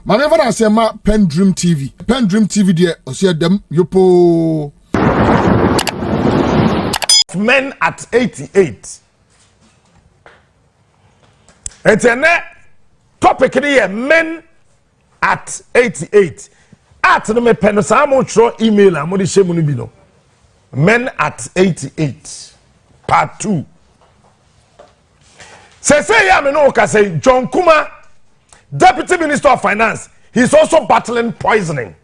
Maneva na say ma PENDREAM TV. PENDREAM TV there osia dem yopo. Men at 88. It's a topic here, men at 88. At no me pen sa mo tro email a mo de shemu no bi no. Men at 88. Part 2. Say ya me no ka say John Kuma, Deputy Minister of Finance, he's also battling poisoning.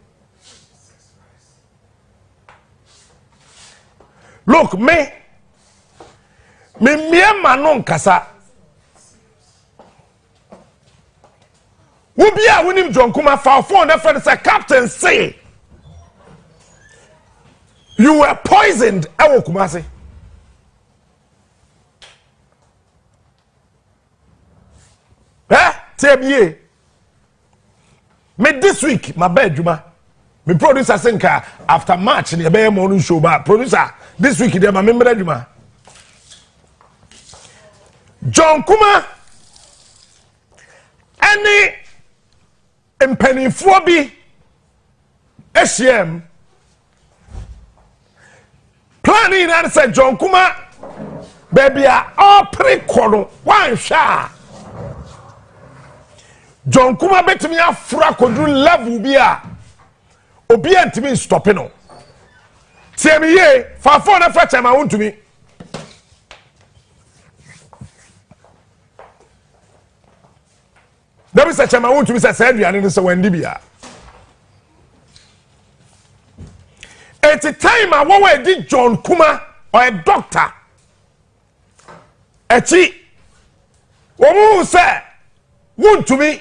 Look, me manon kasa. Wubia winim John Kuma for phone that friend say Captain say you were poisoned. Ewo Kumasi. TME. Me this week, my bed, Juma. Me producer Senka after March in the morning show. But producer, this week, they my member, Juma. John Kuma, any impenny SCM planning and said John Kuma, baby, all pre-colo, one shot. John Kuma bet me a fracodu level bia. Obia to me stopping no. Tell me ye, for the first time I want to me. There is a time I want to be said, and it's a Wendibia. At the time I want to did John Kuma or a doctor. Echi, who said, want to me.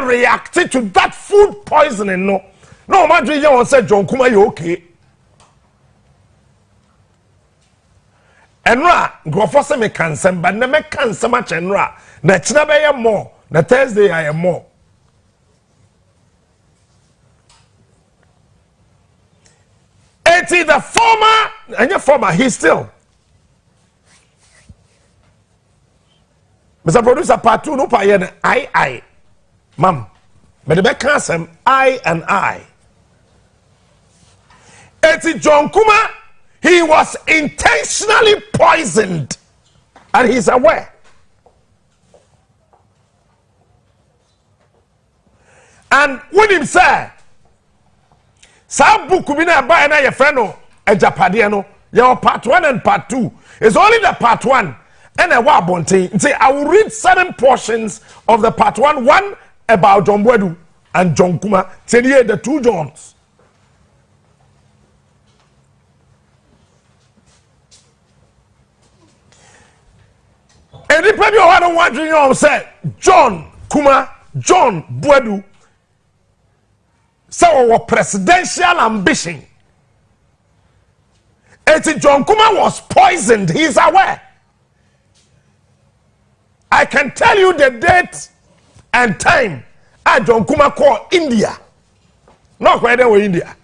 Reacted to that food poisoning. No, imagine you said John Kuma, you okay? Enra, go for some cancer, but never cancer much. Enra, next never I am more. The Thursday I am more. It's the former, and your former, he's still. Mr. Producer, part 2, no pay I. Ma'am, but the back I and I. It's John Kuma, he was intentionally poisoned, and he's aware. And when him say, Sabu Kubina buy na your friend no, a Japadiano, your part 1 and part 2. It's only the part 1 and a wabonte. Say, I will read certain portions of the part 1 about John Bwedu and John Kuma. Say the two Johns. And the people who are wondering, you say John Kuma, John Bwedu, so our presidential ambition. And John Kuma was poisoned. He's aware. I can tell you the date and time John Kuma call India. No quite there India.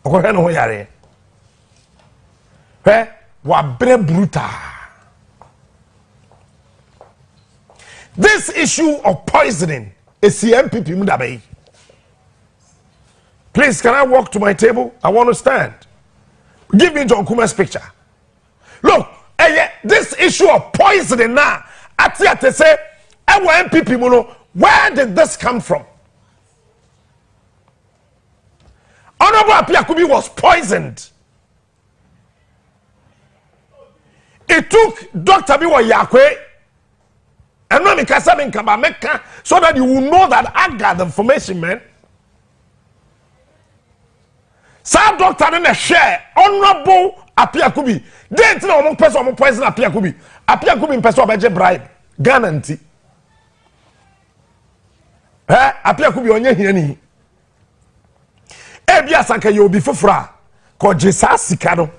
Okay, no yare. Wabre brutal. This issue of poisoning is CMPP Mudabe. Please, can I walk to my table? I want to stand. Give me John Kuma's picture. Look, this issue of poisoning now, I say, MPP, where did this come from? Honorable Apiakubi was poisoned. It took Dr. Biwa Yakwe and Meka so that you will know that I got the information, man. Some doctor in a share, Honorable Apiakubi. They didn't know one person poison Apiakubi. Apiakubi in person by bribe. Guarantee. Apiakubi onye hiani. Ebia sanka yo bi fufura ko jesa sika no.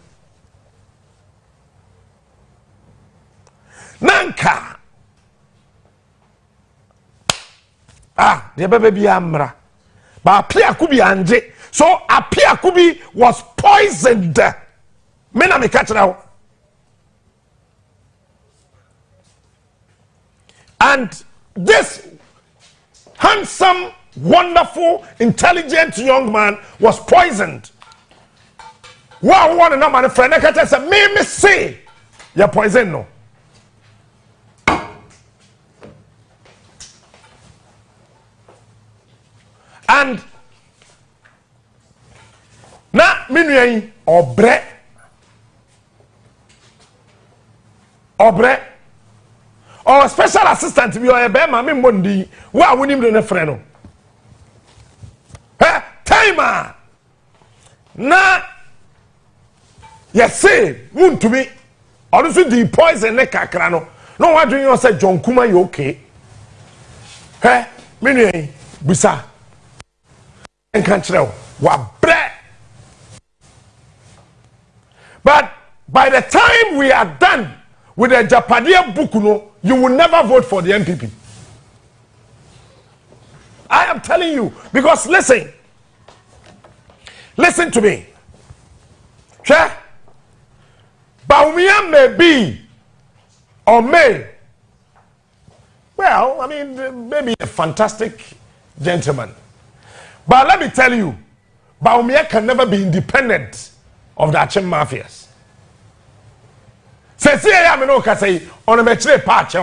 Nanka. The bebe bi amra. Ba Apiakubi anje. So Apiakubi was poisoned. Mena me catch now. And this handsome, wonderful, intelligent young man was poisoned. Wow, one and my friend, I can say, me say, you're poison no. And na minuye obre or special assistant bi o ebe ma me mondi wa wonim do ne frɛ no timer na yesi muntumi ɔno so di poison ne kakra no no wadwen yo sɛ John Kuma you okay minuye busa enkan kyerɛ wa bre. But by the time we are done with the Japadia book, you will never vote for the MPP. I am telling you, because listen to me. Sure? Baumia may be or may, well, I mean, maybe a fantastic gentleman. But let me tell you, Baumia can never be independent of the Akyem mafias. Say I am no say on a metre patch.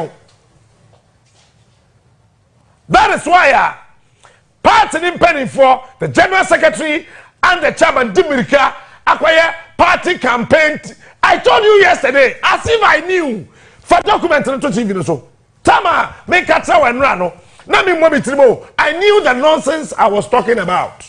That is why party impending for the general secretary and the chairman Dimirika acquire party campaign. I told you yesterday, as if I knew for document to TV so. Tama make a tower and run. I knew the nonsense I was talking about.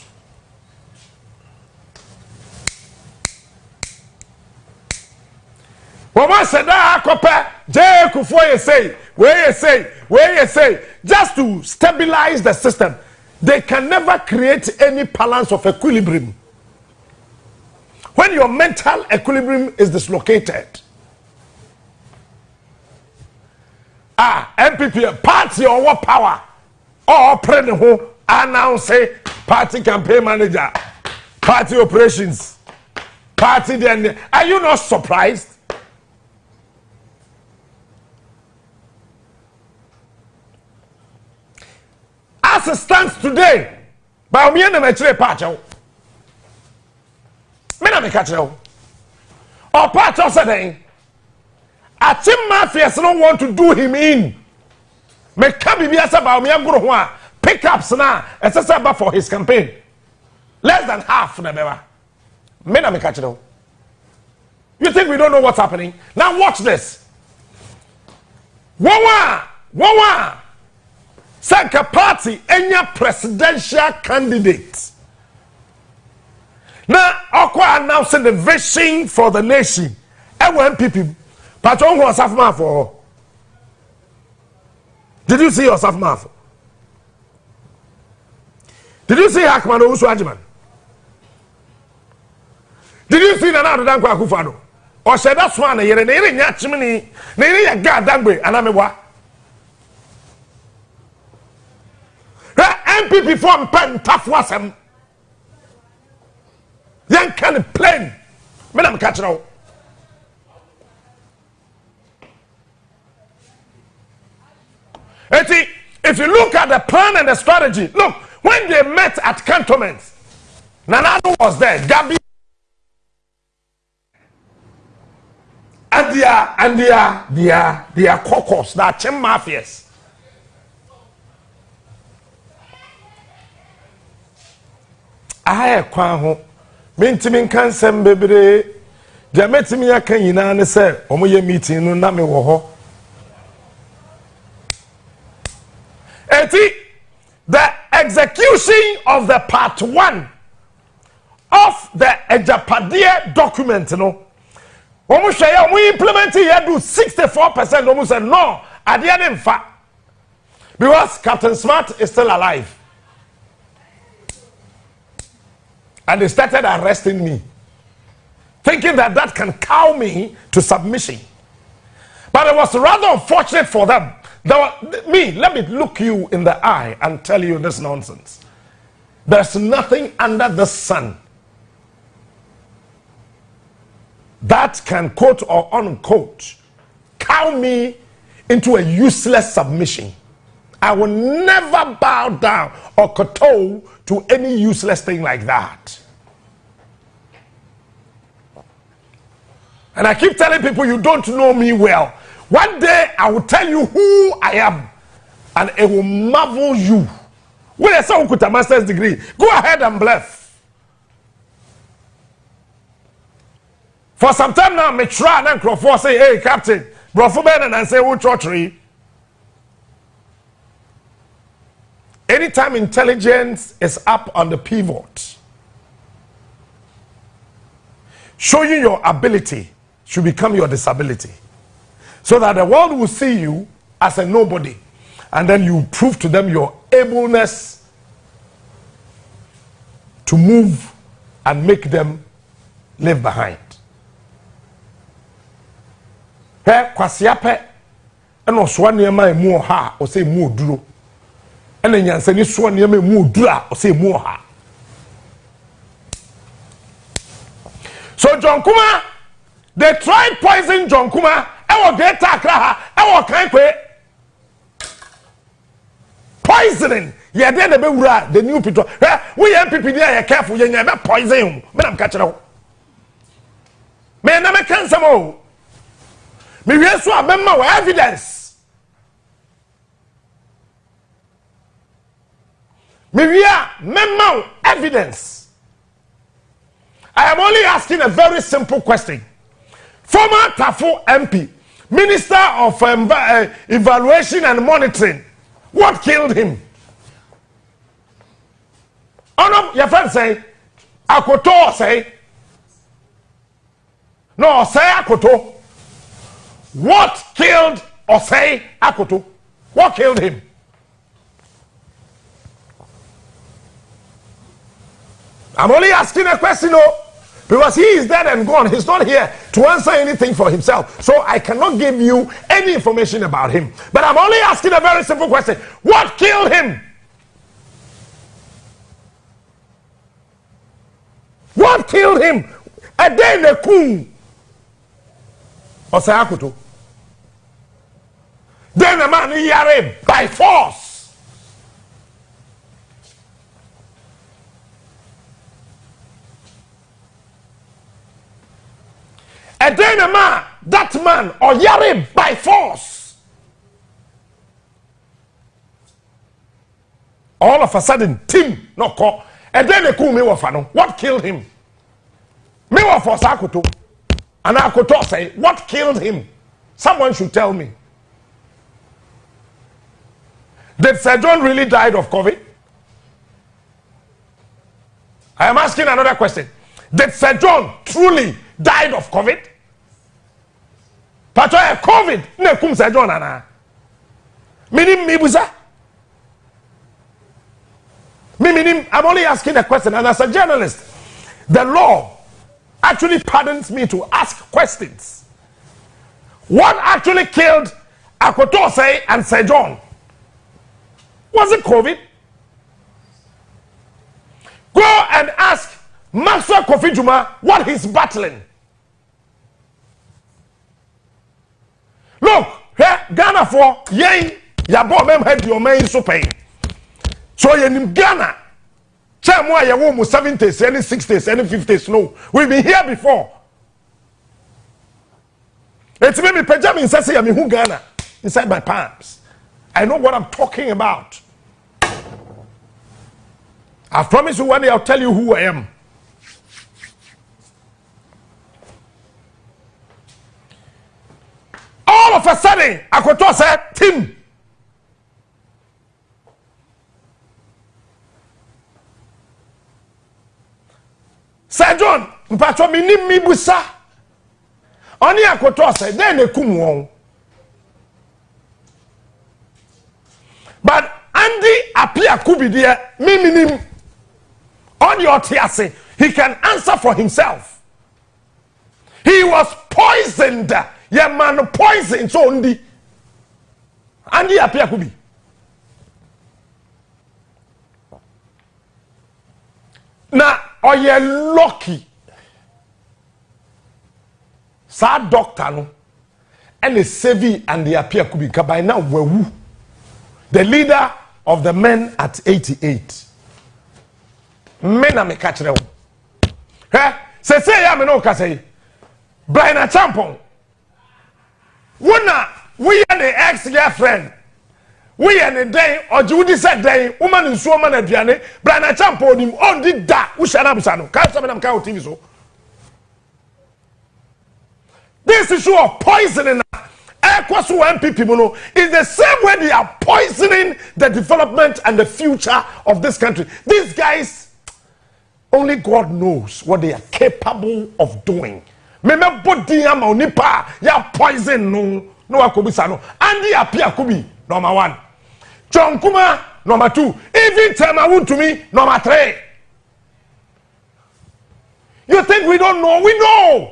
Wama said that Akuffo say, where you say, just to stabilize the system. They can never create any balance of equilibrium. When your mental equilibrium is dislocated. MPP, party or what power? Or president who announce party campaign manager, party operations, party then. Are you not surprised? As it stands today, by me and the Metre Pacho, Mename Catcho, or Pacho said, Akyem Mafia don't want to do him in. Make Kabi about me and pickups now, as a for his campaign. Less than half, never. Mename Catcho. You think we don't know what's happening? Now watch this. Wawa. Sanka party enya presidential candidate. Now, Okwa announcing the vision for the nation. MPP. Patron was half for. Did you see yourself, Mafia? Did you see Hakman Uswajiman? Did you see Nana Danko Akuffo Addo? Or said that's one a year and they chimney, they a goddamn and I'm a MPP form pen tough was him. Young kind of plain. Madam Catchero. If you look at the plan and the strategy, look, when they met at cantonments, Nanado was there, Gabi and their caucus, the Akyem mafias. I kwan ho mentimi kan sem bebre ja metimi aka nyina ne se omoye meeting no na me wo ho the execution of the part 1 of the Ejapadia document no omo hwe ya omo implement ya do 64% omo say no ade ne mfa because Captain Smart is still alive. And they started arresting me, thinking that that can cow me to submission. But it was rather unfortunate for them. Let me look you in the eye and tell you this nonsense. There's nothing under the sun that can quote or unquote cow me into a useless submission. I will never bow down or kowtow to any useless thing like that. And I keep telling people, you don't know me well. One day I will tell you who I am, and it will marvel you. When I say with a master's degree, go ahead and bluff. For some time now, me try and Akuffo say, hey, Captain, Brofo Ben, and say, who church? Anytime intelligence is up on the pivot, showing your ability should become your disability, so that the world will see you as a nobody, and then you prove to them your ableness to move and make them live behind. Hey, kwasiape eno so niema emu ha o say mu oduro ena nyansa ni so niema emu odura o say mu ha. So John Kuma, they tried poison John Kuma. Ewo get Accra ha, ewo kan kwe poisoning. Yeah, then the bewura the new people. Hey, we MPP there, you careful. You never poison him. Me am catch now. Me na me can some more. Me we so abemma with evidence. Me we are memma evidence. I am only asking a very simple question. Former Tafo MP, Minister of Evaluation and Monitoring, what killed him? Oh no, your friend say, Akoto say, no, say Akoto. What killed Osei Akoto? What killed him? I'm only asking a question, because he is dead and gone. He's not here to answer anything for himself. So I cannot give you any information about him. But I'm only asking a very simple question. What killed him? What killed him? A day in the coup. Osei Akoto. Then the man yare by force. And then the man, that man, or yare by force. All of a sudden, Tim no call. And then the coup me wafano. What killed him? Me wafo Akoto. And Akoto say, what killed him? Someone should tell me. Did Sir John really died of COVID? I am asking another question. Did Sir John truly died of COVID? Pato COVID ne kum Sir John ana. Minim mibuza. Minim, I'm only asking a question, and as a journalist, the law actually pardons me to ask questions. What actually killed Akotose and Sir John? Was it COVID? Go and ask Maxwell Kofi Juma what he's battling. Look, here, Ghana for yay, yabo mem head your main so pain. So in Ghana, Chamwa Yawomu 70s, any 60s, any 50s, no. We've been here before. It's maybe Benjamin says, I mean, who Ghana? Inside my palms. I know what I'm talking about. I promise you one day I'll tell you who I am. All of a sudden, Akoto said, Tim. Sir John, mpacho minim mibusa. Oni Akoto said, then they come won. But Andy appear could be there, minim. On your tiase, he can answer for himself. He was poisoned. Yeah, man, poisoned. So Andy appear could be. Now, are you lucky? Sad doctor no, and the savvy and the appear could be by now. the leader of the men at 88. Men are me catch them. Say, ya me no ka say. Brian Champon. We are the ex-girlfriend. We are the day or Judy said day, woman in so man aduane, Brian Champon him on did that. We shall have some. Can't some of them TV so. This issue of poisoning Ekwasu MPP is the same way they are poisoning the development and the future of this country. These guys, only God knows what they are capable of doing. Meme body ama onipa ya poison no akobisa no. Andy apia kubi number 1. John Kuma number 2. Even Temawu to me number 3. You think we don't know? We know.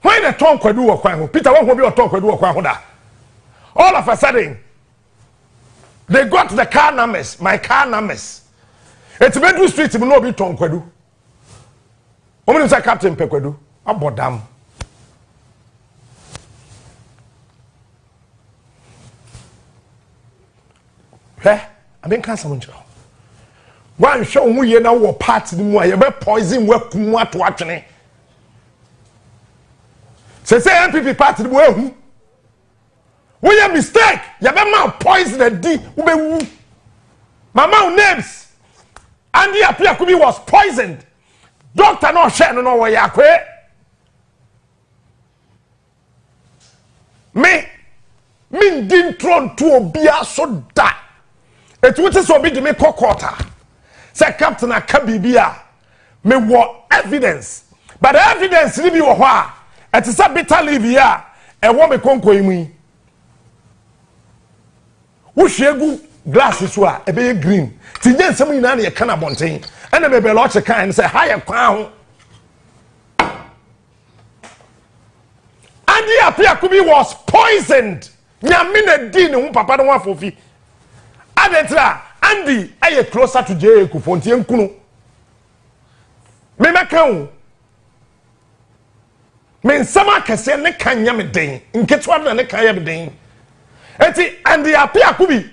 When the tongue could do a quang, Peter won't be a tongue could do a quang. All of a sudden, they got the car numbers, my car numbers. It's Bedroom Street, will not be tongue could do. Woman is a Captain Pequedu, about damn. I mean, can't someone show. One show we now were parts of the more, you poison work to watching. Say MPP party the way we a mistake. You better poison the D. Mama names. Andy Apiakubi was poisoned. Doctor no share no way yakwe. Me din tron to obia so da. It was so be me kokota. Say Captain Akabibia. Me what evidence. But the evidence ni bi wo ho a. It is a bitter leaf here. A woman conquer me. Who shegu glasses were a bit green. Tijan some in a can of bontain. And a baby lot of kind say higher crown. Andy Apiakubi was poisoned. Nyamine din un papa no one for fee. Adentra Andy aye closer to J. Kufonti and Kuno. Memacao. Men sama kese ne kanya me den nketwa na ne kanya me den enti and the Apiakubi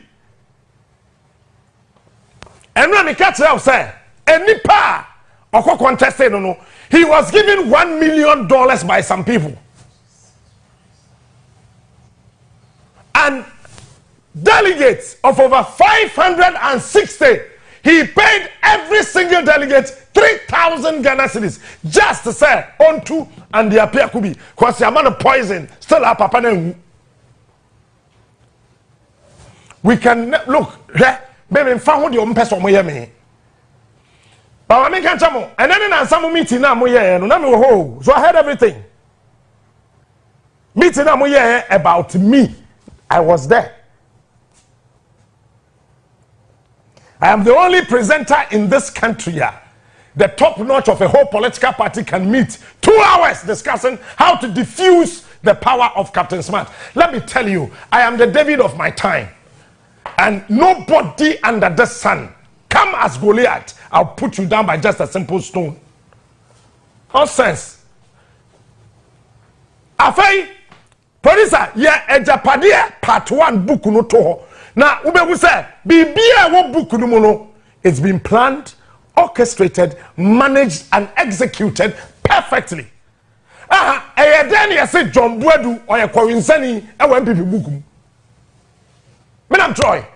enra me catch out say enipa okọ contested no he was given $1 million by some people and delegates of over 560 he paid every single delegate 3,000 Ghana cedis just to say onto and the Apiakubi because the amount of poison still up papa. We can look baby found the person mo me but I can chamo and then some meeting na mo no so I heard everything meeting na mo about me. I was there. I am the only presenter in this country the top notch of a whole political party can meet 2 hours discussing how to diffuse the power of Captain Smart. Let me tell you, I am the David of my time. And nobody under the sun, come as Goliath, I'll put you down by just a simple stone. Nonsense. Afei, producer, Ejapadia part 1 book no toho. Now, ube say, bibia wo book no mono. It's been planned, orchestrated, managed, and executed perfectly. Then you say John Buedu or a Coinsani, and when people book. Madam Troy,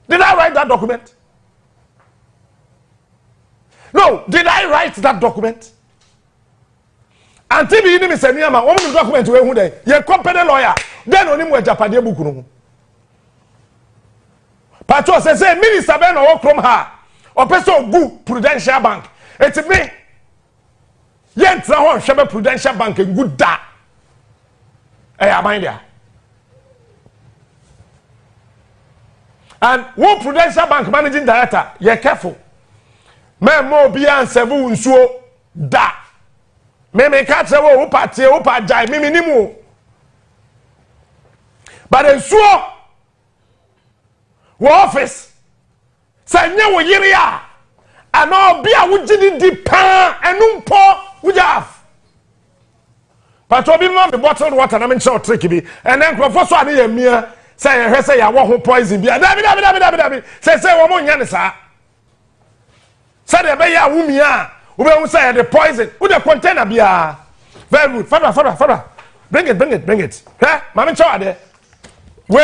did I write that document? No, did I write that document? And TV in Miss Niyama, woman document to who day, your company lawyer, then on him where Japadia book. Patro says, Minister Ben or from her. Or person good Prudential Bank. It's me. Yent na ho hwebe Prudential Bank good da. Mind there. And one Prudential Bank managing director, you're careful. Me mo bi ansevu nsuo da. Me ka tsewo wo party wo pa jai me nimu. But nsuo wo office Sanya wo yiri a ana obi a wugidi di pa enumpo wujaf But obi ma me bottled water na me nche trick bi. And then crofo so ade yamia say you say ya wo ho poison bi. Dabi. Say wo mo nya ne sa. Say de be ya wumia. We be say the poison. Who the container bia. Very good. Father. Bring it. Hey, mama nche ade. We,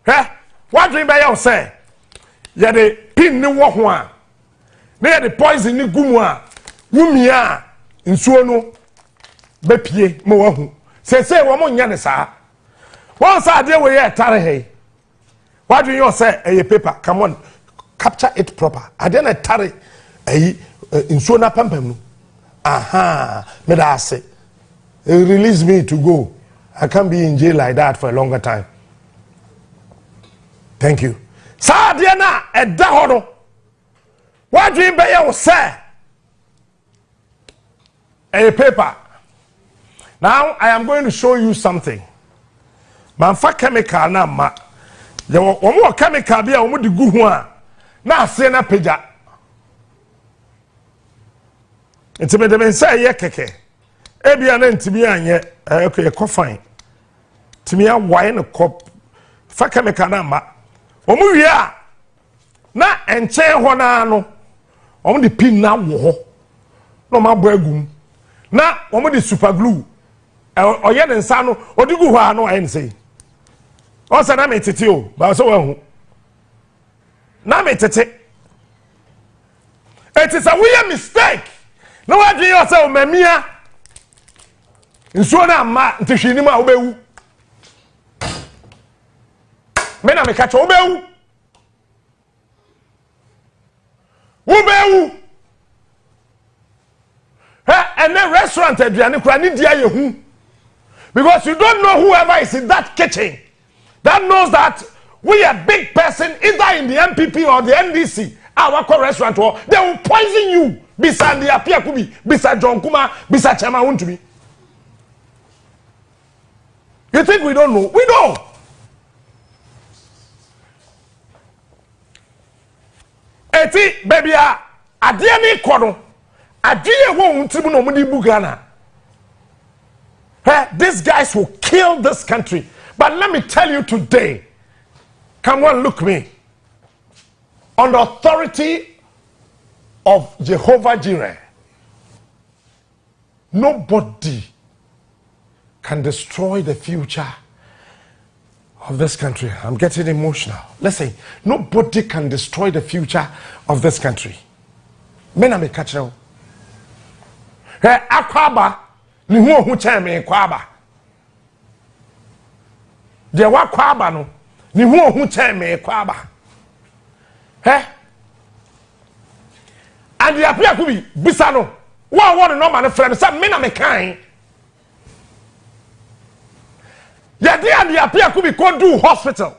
hey, what dream by you say? Ya de pin ni wo ho a. Na the poison ni gumu a. Wumia nsuo no bepie mo wahu say wo mo nya ne saa won sa de we ye tare he what do you say a paper come on capture it proper ade na tare ayi nsuo na pampam no aha me da say release me to go. I can't be in jail like that for a longer time. Thank you. Sa de na e da ho no what do you be you say a paper. Now I am going to show you something. Manfa chemical na ma. Ye wo mo chemical bia wo de gu ho a na ase na pagya. Ntime de men say ye keke. E bia na ntimi anye okay ko fine. Timi a wine no kop fa chemical na ma. Wo mu wi a na enche ho na no. Wo de pin na wo ho. No ma bo agum. Na wo de super glue oye ne nsa no odigu hɔ ano ayi ne sei o se na me tete o ba so wa hu na me tete it is a weird mistake no wa dwe yo se o mamia nsuo na ma ntehwini ma wo bewu me na me ka cho wo bewu and the restaurant aduane kura ni dia ye hu because you don't know whoever is in that kitchen that knows that we a big person either in the MPP or the NDC our restaurant or they will poison you bisa the apia kubi bisa John Kuma bisa Chama Wuntumi. You think we don't know? We know. Eti baby adie ni kono adie wo untimu no mudi bugana. Hey, these guys will kill this country. But let me tell you today, come on, look me. On the authority of Jehovah Jireh, nobody can destroy the future of this country. I'm getting emotional. Listen, nobody can destroy the future of this country. Mena me catch you. Hey, Akwaba. Ni hu ohu chen me kwaba de wa kwaba no ni hu ohu chen me kwaba and the apia ku bi bisa no wa no ma no frem say me na me kan ya de and the apia ku bi ko do hospital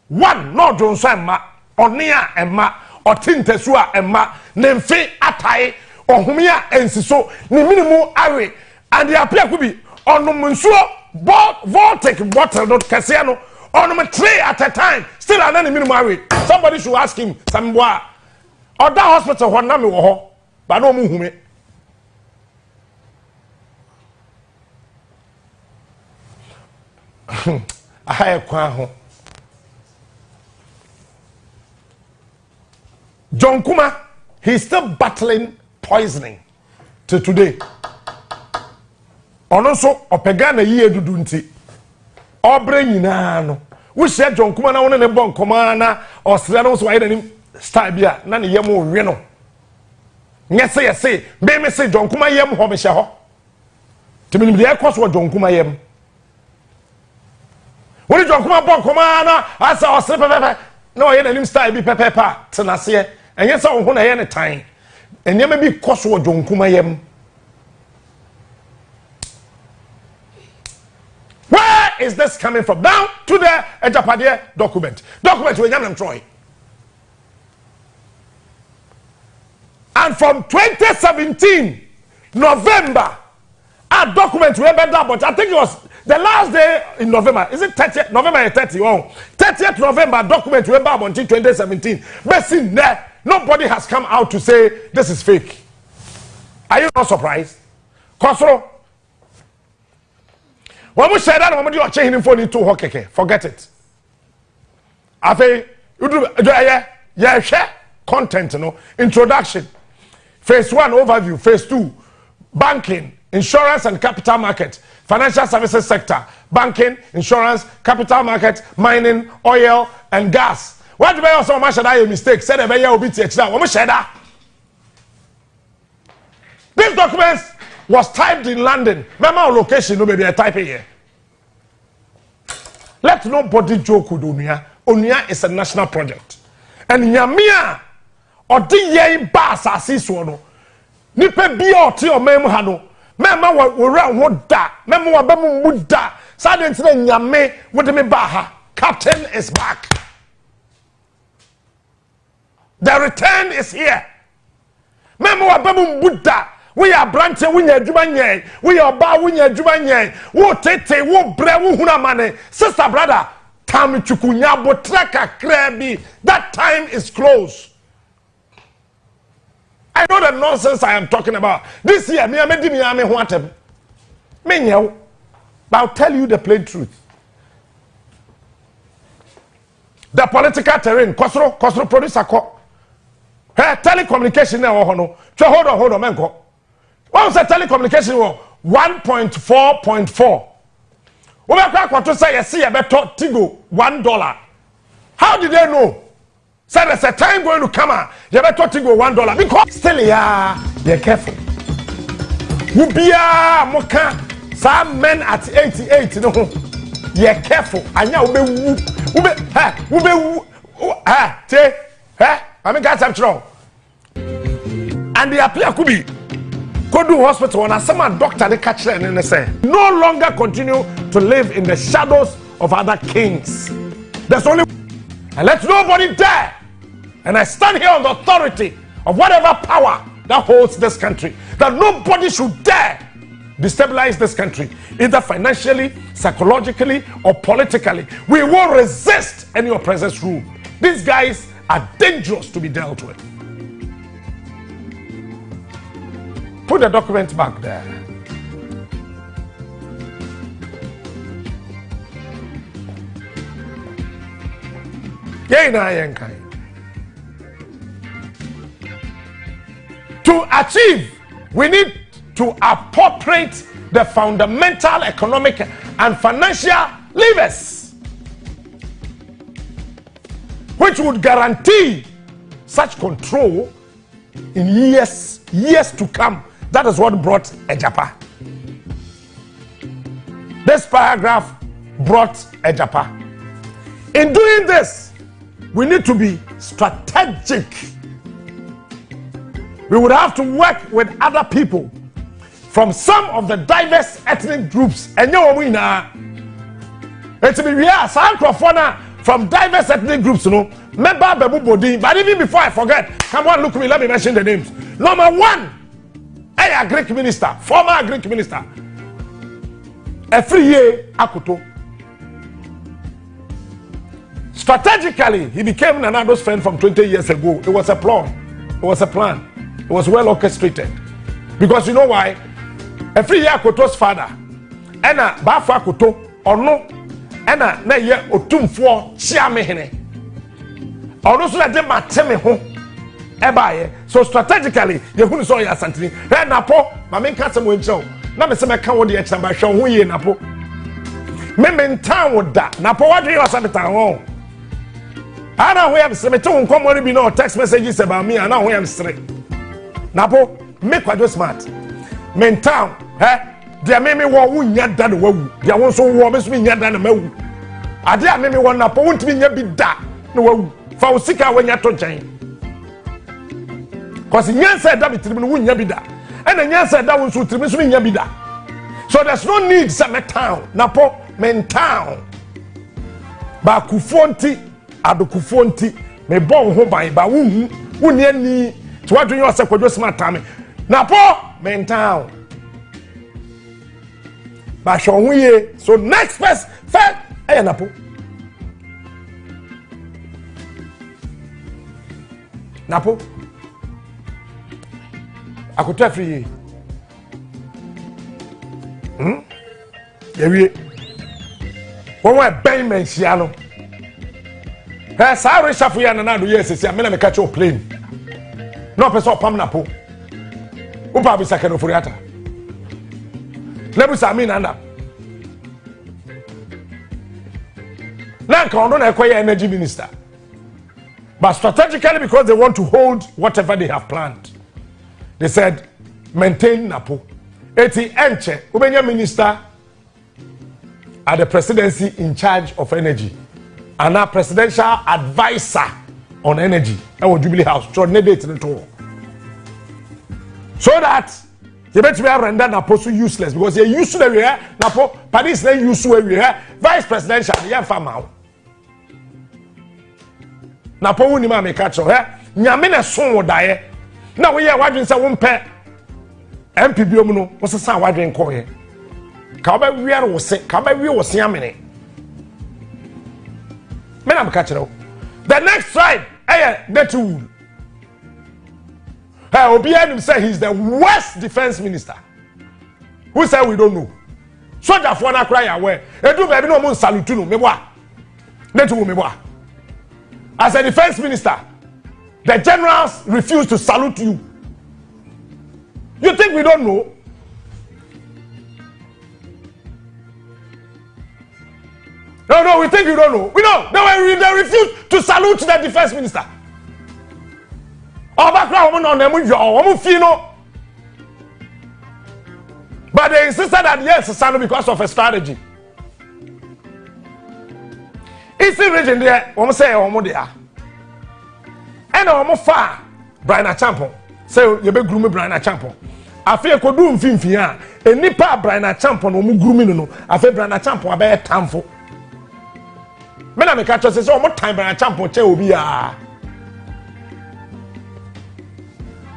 one no jonso emma oni a emma otintesu a emma nemfe atai ohumia ensiso ni minimu awe and the apia could be on voltic bottle not Cassiano on 3 at a time. Still an enemy married. Somebody should ask him some boy or that hospital one name or but no muhume. I have Kwaho John Kuma, he's still battling poisoning to today. Ono so opega na yi edudu nti obre nyina no wo hye John Kuma na wona ne bon koma na osre no so ayi nanim style bia na ne yem owe no nyese yese be me se John Kuma yem ho me hye ho timinim de ekoso John Kuma yem woni John Kuma bon koma na asa osre pepepe na oye nanim style bi pepepa tenase enye se wo ho na ye ne tan enye me bi koso John Kuma yem. Where is this coming from? Down to the Ejapade document. Document we nyam Troy. And from 2017 November, a document we ever done, but I think it was the last day in November. Is it 30th? November 30? Oh, 30th November document we ever done until 2017. But since there, nobody has come out to say this is fake. Are you not surprised? Kosoro. When we share that, when we do a change for you to hokeke, forget it. Afe, you do yeah, share content, you know, introduction. Phase 1 overview, phase 2 banking, insurance and capital market, financial services sector, banking, insurance, capital market, mining, oil and gas. What do you also much that a mistake? Said a very obedient. When we share that, this document was typed in London. Remember our location, no baby, I type it here. Let nobody joke with Onuya. Onuya is a national project. And Nyamia or DA Bass Asiswano. Nipe Bio Tio Memuhano. Mema wa what da. Mema wa Bemu Muda. Silence Nyame with me Baha. Captain is back. The return is here. Mema wa Bemu Muda. We are branching, we are Jumanye, we are Ba, we are Jumanye, wo tete, wo bre, wo hunamane. Sister, brother, Tami Chukunya, Botraka, Krebi, that time is close. I know the nonsense I am talking about. This year, me, but I'll tell you the plain truth. The political terrain, Kosro producer, telecommunication now, hold on, man. What was the telecommunication war? 1.4.4. We were to say, see, I better Tigo $1. How did they know? Said there's a time going to come out. You better Tigo $1 because still, you're careful. Ubia Moka, some men at 88, no, you're careful. And now, I mean, guys, I'm strong. And the appear could be. Go to hospital and some doctor they catch them and they say no longer continue to live in the shadows of other kings. There's only and let nobody dare. And I stand here on the authority of whatever power that holds this country, that nobody should dare destabilize this country, either financially, psychologically, or politically. We will resist any oppressor's rule. These guys are dangerous to be dealt with. Put the document back there. To achieve, we need to appropriate the fundamental economic and financial levers which would guarantee such control in years to come. That is what brought Ejapa. This paragraph brought Ejapa. In doing this, we need to be strategic. We would have to work with other people from some of the diverse ethnic groups. And you know, it's be here, from diverse ethnic groups, you know. Member Babu Bodi, but even before I forget, come on, look at me, let me mention the names. Number 1, a Greek minister, former Greek minister. Every year, Akuffo. Strategically, he became Nanado's friend from 20 years ago. It was a plan. It was a plan. It was well orchestrated. Because you know why? Every year, Akufo's father, Ena Bafa Akuffo, or no, Ena na ye otumfo chiamehene. Or no, so that they mateme home. So strategically, you who saw your santini. Hey, Napo, my main custom will show. Now, Mr. McCown, the exam by show who ye Napo. Men town with that. Napo, what do you have town? I know we have some come on, be no text messages about me, and now we have straight. Napo, make what you smart. Men town, eh? They made me war who yet done the woo. They won't so warm as me yet done a moo. I dare make me one Napo, won't be yet be that. No, for Sika when you're touching. Because Nyan said that it will win Yabida. And then Nyan said that was to win Yabida. So there's no need to town. Napo, men town. But Akuffo Addo me bon ho ban ba wu ni to what do you say kwadwo smart time. Napo, men town. Ba shon ye. So next first Napo. Napo. Akuffo free. Yeah, we When we bang mensiano. Hey, sorry, Shafuya and another yes, I'm going to catch your plane. No person Pamnapo. Upa be second of Furiata. Lebus Amin and up. Now, don't acquire energy minister. But strategically, because they want to hold whatever they have planned, they said, maintain Napo. Eti Enche, Ubenya minister at the presidency in charge of energy. And our presidential advisor on energy. That was Jubilee House. So that you bet me render Napo so useless because you're used to the area. Napo, Paris is used to area. Vice presidential, you're farmer. Napo wuni ma me catch her. Nyame na son wo dae. Na we ya wadwen se wo mpe. MP biom no, wo se san wadwen ko ye. Ka ba wiare wo se, ka ba wie wo se amene. Me na me catch her. The next tribe, that tool. Hey, Obianim say he's the worst defense minister. Who said we don't know? Soldier for na cry away. Edu baby no mo salute no me boa. That tool me boa. As a defense minister, the generals refuse to salute you. You think we don't know? No, we think you don't know. We know. They refuse to salute the defense minister. But they insisted that yes, it's because of a strategy. Eastern region there, we say there. And we far Brian Achampon. Say you be groom Brian Achampon. Afei ko du mfimfin a enipa Brian Achampon no mu groom no. Afei Brian Achampon abe tamfo. Me na me catch say o mo time Brian Achampon che obi a.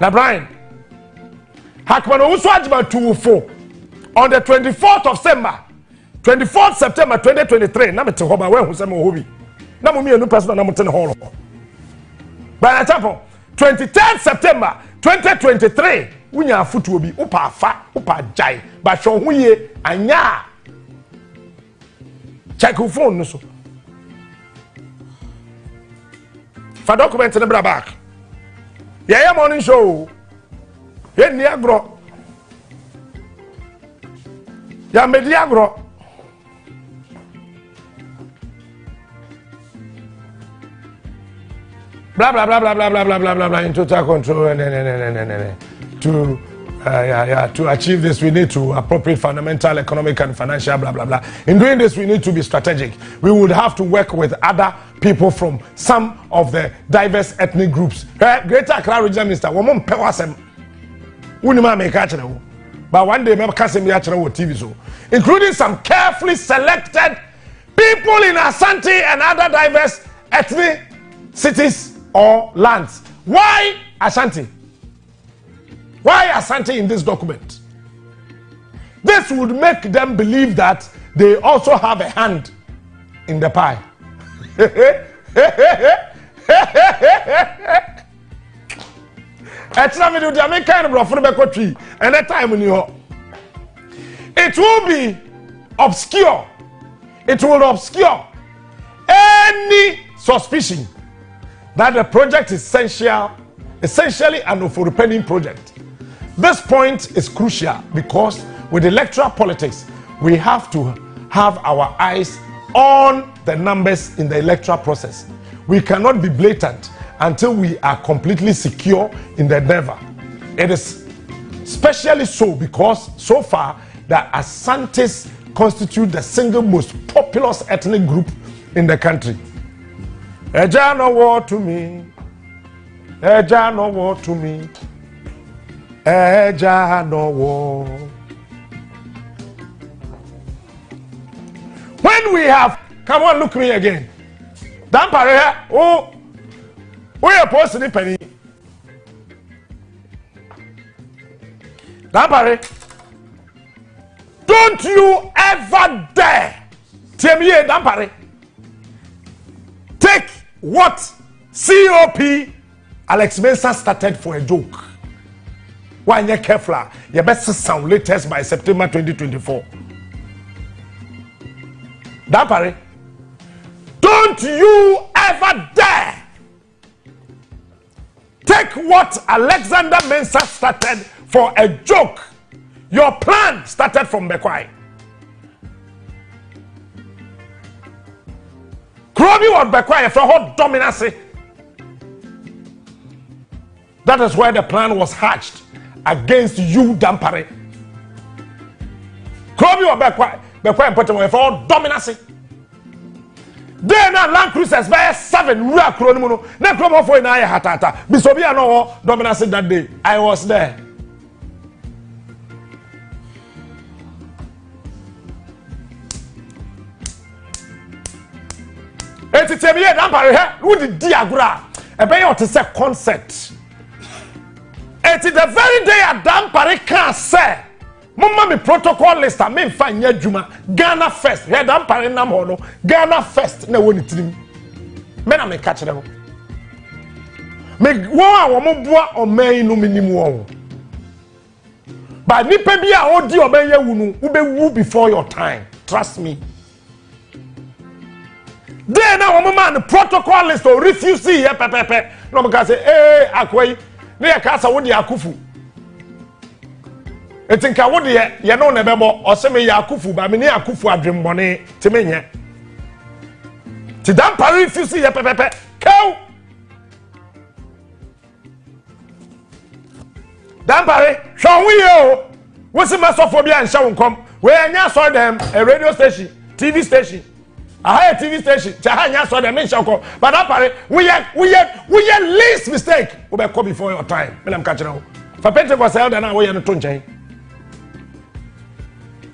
Na Brian Hakman Owusu Ajiba 204 on the 24th of September 24th September 2023 na me te hoba we hu se me hobi na mo mienu person na mo te ne holo Brian Achampon 23rd September 2023 wunya afutu obi upa afa upa jai ba hwo hu ye anya check your phone no so fa document ne bra back yeah morning show ye ni agro ya medi agro blah blah blah blah blah blah blah blah blah blah in total control to achieve this we need to appropriate fundamental economic and financial blah blah blah. In doing this we need to be strategic. We would have to work with other people from some of the diverse ethnic groups. Greater Accra Regional Minister woman pewasem unima make actually but one day remember kasem ya actually on TV so including some carefully selected people in Asante and other diverse ethnic cities or lands. Why Asante? Why Asante in this document? This would make them believe that they also have a hand in the pie. It will be obscure. It will obscure any suspicion that the project is essentially an overpaying project. This point is crucial because with electoral politics, we have to have our eyes on the numbers in the electoral process. We cannot be blatant until we are completely secure in the endeavor. It is especially so because so far the Asantes constitute the single most populous ethnic group in the country. Eja no war to me. Eja no war to me. Eja no war. When we have, come on, look me again. Dampare, oh, we are posting the penny. Dampare, don't you ever dare, Tiemie Dampare, take what COP Alex Mensah started for a joke. Why you careful? Your best sound latest by September 2024. Dampare, don't you ever dare take what Alexander Mensah started for a joke. Your plan started from Bekwai. Krobi or Bekwai from hot dominance. That is where the plan was hatched against you, Dampare. Krobi or Bekwai put away for hot dominance. Then Land Cruisers by 7 real chronomono. Then Krobo for Naya Hatata. Bisobia no dominance that day. I was there. It's a mere Dampare. Who did Diagra? A bay to say concert. It's the very day a Dampare can't say. Mama me protocol list a me fa nya djuma Ghana first he Dampare nam ho no Ghana first na woni tirim me na me ka kire ho me wo mo boa o man no minim wo ba nipa bi a odi oben ya wu no wo be wu before your time, trust me. Then na wo man protocol list or refuse here pepepe no me ka say akwai na ya ka sa wo di Akuffo. Etinka wo de ye no na bebo o se me ya Akuffo ba me ne Akuffo adwemmone te menye ti Dampare refuse ye pepepe kaw Dampare hwo ye o wo se masofo bia nhya wo nkom we anya so dem a radio station, TV station, a high TV station cha anya so dem nhya ko but Dampare we ye least mistake we be call before your time me lam ka kire ho fa Pentecost held na we ye no to nchen.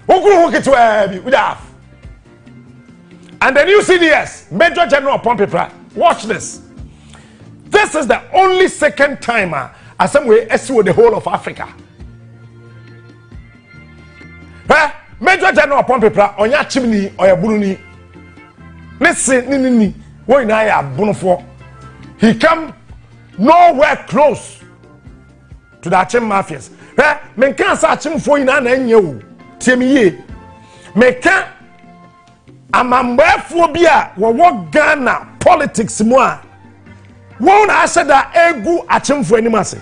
And the new CDS, Major General Pompey, watch this. This is the only second timer as some way with the whole of Africa. Major General Pompey, on your chimney or your buruni. Listen, nini, what I have bonofo. He come nowhere close to the Akyem mafias. Men can't search him for in an you. Tiemiye meka amambefo bia wo Ghana politics mu a won aseda egu Akyemfo animase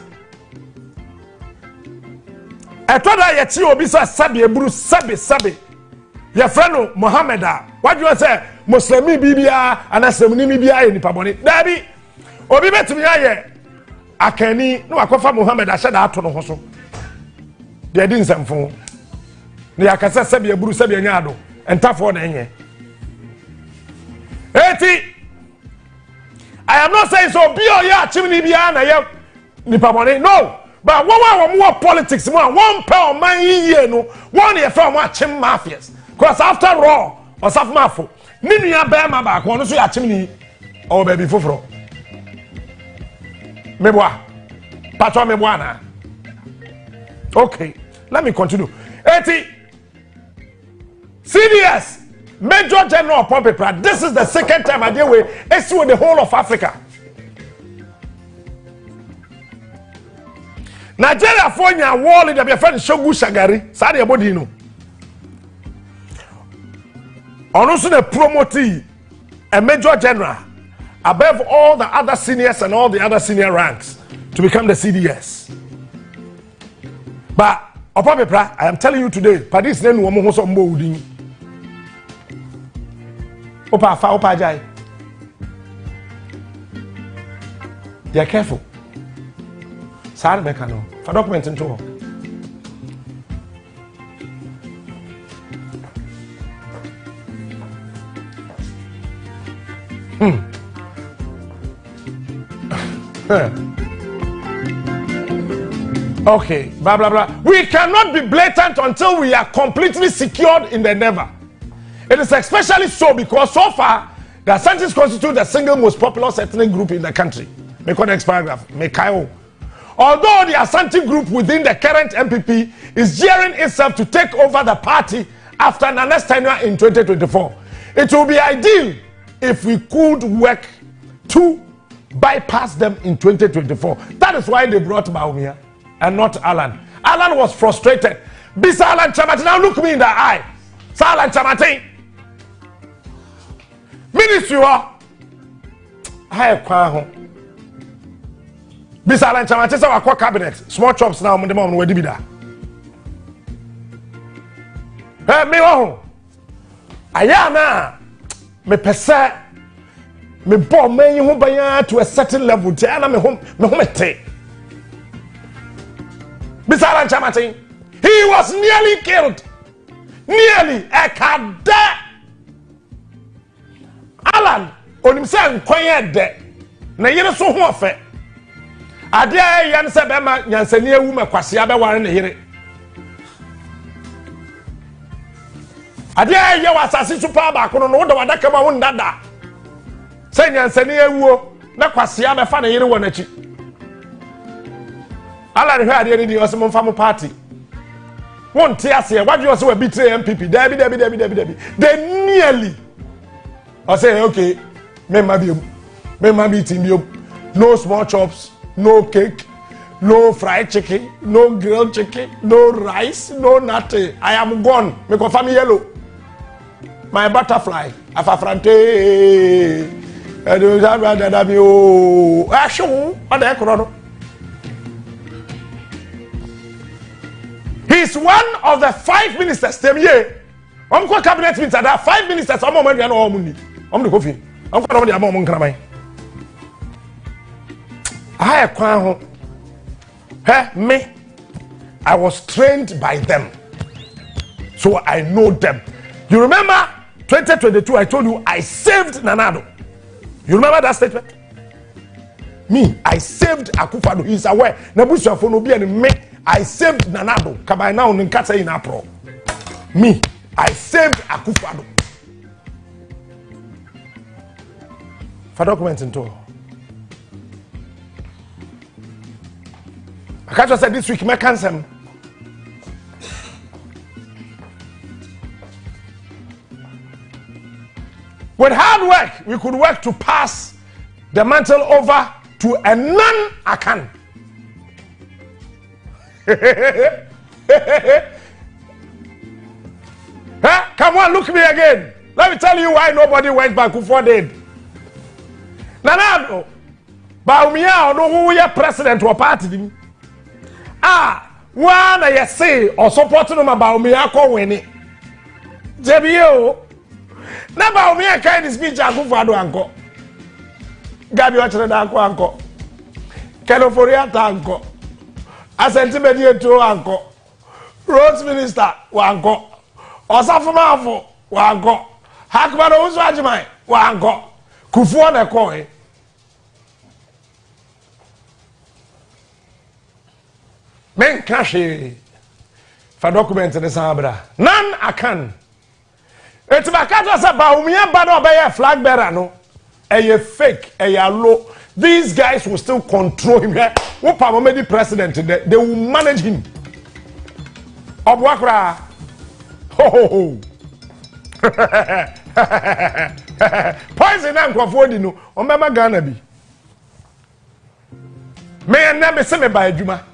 etoda ye ti obi so sabe eburu sabe ye frano Mohammed a wadwo say muslimi bibia anasemni bibia ye nipa boni dabi obi betimi aye akani no akofa Mohammed aseda ato no ho so de di nsamfo ne yakasa sabe eburu sabe anya ado entafo na enye eti I am not saying so be o ya chimni bia na ye nipa boni no but one more politics one pe o man yiye no one ye from Akyem mafias because after all osaf mafo ni nua be ma ba ko no so ya chimni o ba bi foforo meboa patro meboa na okay let me continue eti CDS, Major General Pompey, this is the second time I deal with the whole of Africa. Nigeria for your wall in the friend Shogu Shagari, Sadi Abodino. Also the promotee, a Major General, above all the other seniors and all the other senior ranks to become the CDS. But I am telling you today, Padis then woman who some boarding. Opa jai. They are careful. Sorry, Mekano. For document into all. Okay, blah blah blah. We cannot be blatant until we are completely secured in the never. It is especially so because so far the Asantes constitute the single most popular ethnic group in the country. Make the next paragraph. Although the Asante group within the current MPP is gearing itself to take over the party after Nana's tenure in 2024, it will be ideal if we could work to bypass them in 2024. That is why they brought Baumia and not Alan. Alan was frustrated. Bisa Alan Chamati, now look me in the eye. Alan Chamati. ministry wa ha kwa ho bisala nchama chese wa cabinet small chops na mo de mo wadi bida me ho aya na me pese me bo man hu ban to a certain level ti ana me ho mete bisala nchama chen he was nearly killed nearly ekada Alan onim se nkwan de na yire so ho ofe ade ayan se be ma nyansani ewu makwase abeware ne yire ade aye wasase super ba kono no wo da wadaka ma wo ndada se nyansani ewu na kwase abefa ne yire wona chi Alan hwe ade ni di osemo mfa mo party won te ase wadwe ose wa betray MPP dabi they nearly I say, okay, me eating no small chops, no cake, no fried chicken, no grilled chicken, no rice, no nothing. I am gone. Me confirm yellow. My butterfly, afafrante. He's one of the 5 ministers. Them year. I'm going cabinet meetings at 5 ministers. I'm going to I'm the coffee. I'm going to among Kramai. I acquire me. I was trained by them, so I know them. You remember 2022? I told you I saved Nanado. You remember that statement? Me, I saved Akuffo Addo. He's aware. Nabusha for no be and me. I saved Nanado. Kabai now in Kasa in April. Me, I saved Akuffo Addo. For documents in total. I can't just say this week, my cancel. With hard work, we could work to pass the mantle over to a non-Akan. Huh? Come on, look me again. Let me tell you why nobody went back before did. Nanado, Baumia no who ye president or party. One I say or supporting them about Baumia ko winning. JBO. Na Baumia kind of speech Akuffo Addo anko. Gabi Ochre anko. Kenoforia anko. Asante Medieto anko. Roads minister wanko. Osafumafo wanko. Hakbaro Uzwajimai wanko. Kufuor na ko men kashe for document in the sabra nan akan etibakato say Baumia ba no be flag bearer no fake low. These guys will still control him here. Who Pamomedi president they will manage him obwakra ho poison and Akuffo no o mema Ghana bi me na me se me ba adwuma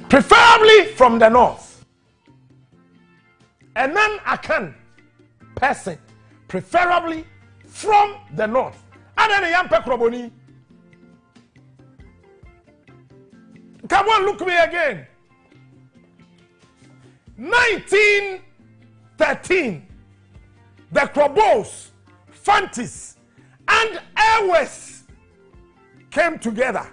preferably from the north. A non-Akan person, preferably from the north. And then a young Pekroboni. Come on, look me again. 1913, the Krobos, Fantis, and Airways came together.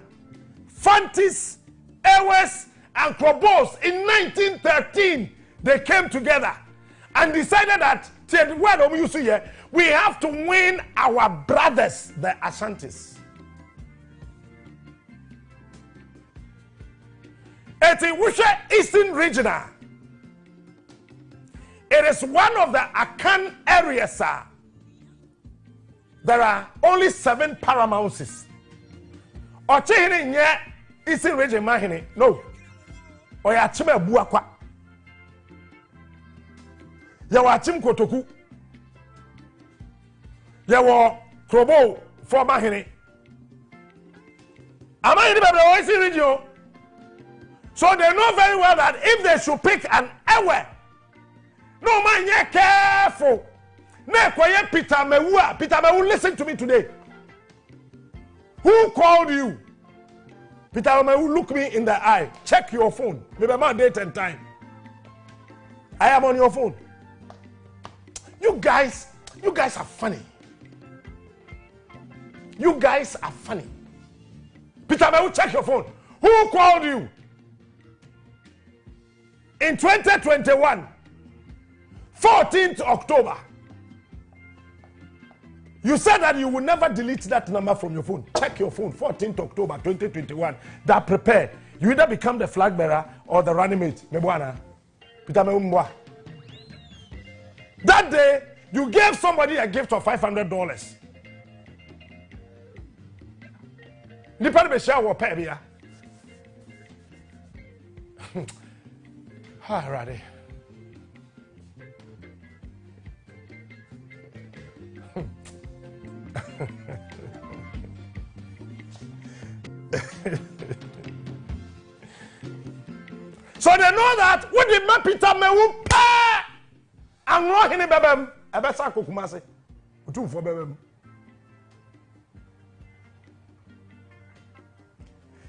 Fantis, Airways, and Krobos in 1913 they came together and decided that we have to win our brothers, the Ashantis. It's in Eastern Regional. It is one of the Akan areas. There are only 7 paramounts. Oche Eastern Region mahine no. Oya chime buakwa. Yawa chim kotoku. Yawa Krobo for mahine. Amahine bebe Eastern Region. So they know very well that if they should pick an Ewe, No man, you're careful. Never Peter Mewu. Peter Mewu, listen to me today. Who called you? Peter Mewu, look me in the eye. Check your phone. Maybe my date and time. I am on your phone. You guys are funny. You guys are funny. Peter Mewu, check your phone. Who called you? In 2021, 14th October, you said that you will never delete that number from your phone. Check your phone, 14th October 2021. That prepared. You either become the flag bearer or the running mate. Mebuana. Peter Mewu. That day, you gave somebody a gift of $500. Nipa be share wo pay bia. Ha ready. So they know that when the man Peter Mewu pay and rock in the bebem, ebesa kokumase. Utu for bebem.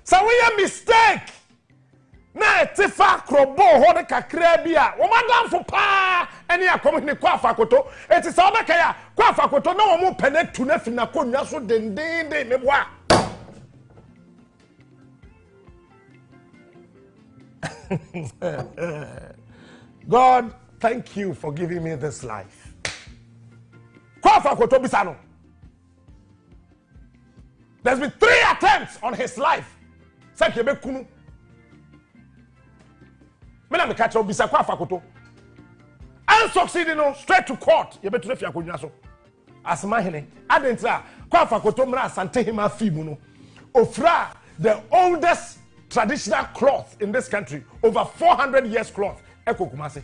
So we a mistake. Na etifa krobo ho de kakra bia. Wo madam fo pa ene akom ne kwa fakoto. Eti sa obeka ya kwa fakoto na wo mo pene tu na fina konwa so dendende meboa. God, thank you for giving me this life. Kwa fakoto bisano. There's been 3 attempts on his life. Say you be kunu. Me na me catch up bisa kwa fakoto. And succeeding on straight to court. You be to refia konwa so. Asma hene. Adentra kwa fakoto mra asante hima fimu no. Ofra the oldest traditional cloth in this country, over 400 years cloth. Eko kumase.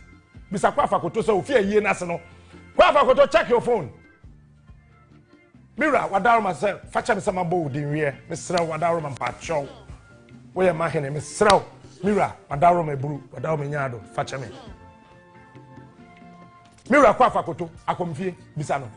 Bisa kwa fakoto so ofia yie na se no. Kwa fakoto check your phone. Mira wadaro myself. Facha me sama bo din wie. Me sra wadaro man pacho. We are mahene me sra. Mira wadaro me buru, wadaro me nyado. Facha me. Mira kwa fakoto akomfie bisa no.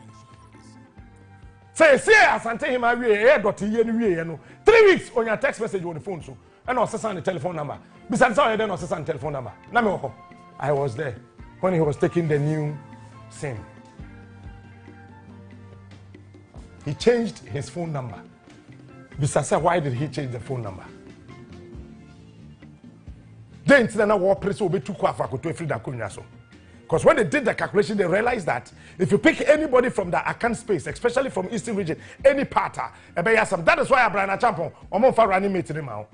Say asante him awie e dot ye no wie no. 3 weeks on your text message on the phone so. And I send the telephone number. Bisa say then I send telephone number. Na me wo. I was there when he was taking the new SIM. He changed his phone number. Bisa why did he change the phone number? Then na wo press obe tu kwa fakoto efri da konwa so. Because when they did the calculation, they realized that if you pick anybody from the Akyem space, especially from Eastern region, any part, that is why Abraham Champon, Omon for running mate him out.